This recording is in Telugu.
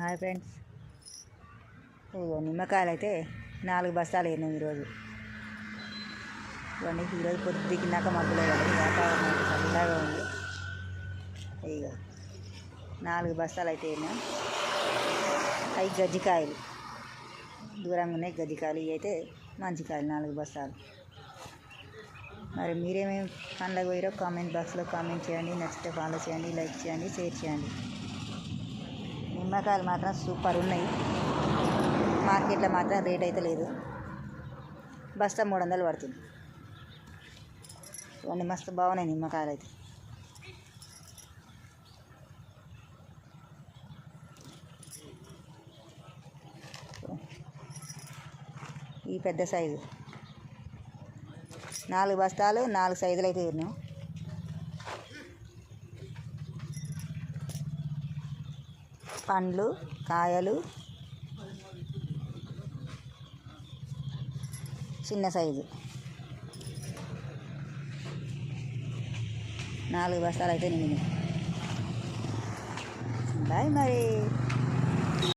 హాయ్ ఫ్రెండ్స్, ఇగో నిమ్మకాయలు అయితే 4 బస్తాలు వేసినాం ఈరోజు. ఇవన్నీ ఈరోజు పొద్దుకిన్నాక మబ్బులో పడి వాతావరణం అయితే చల్లగా ఉంది. ఇక 4 బస్తాలు అయితే వేసినాం. అవి గజ్జికాయలు, దూరంగా ఉన్నాయి గజ్జికాయలు. ఇవి అయితే మంచి కాయలు 4 బస్తాలు. మరి మీరేమేమి పండ్లకు పోయారో కామెంట్ బాక్స్లో కామెంట్ చేయండి. నచ్చితే ఫాలో చేయండి, లైక్ చేయండి, షేర్ చేయండి. నిమ్మకాయలు మాత్రం సూపర్ ఉన్నాయి. మార్కెట్లో మాత్రం రేట్ అయితే లేదు. బస్తా 300 పడుతుంది. ఇవన్నీ మస్తు బాగున్నాయి నిమ్మకాయలు అయితే. ఈ పెద్ద సైజు 4 బస్తాలు 4 సైజులు అయితే వేరినాం. పండ్లు, కాయలు చిన్న సైజు 4 బస్తాలు అయితే నిండినాయి. బాయ్ మరి.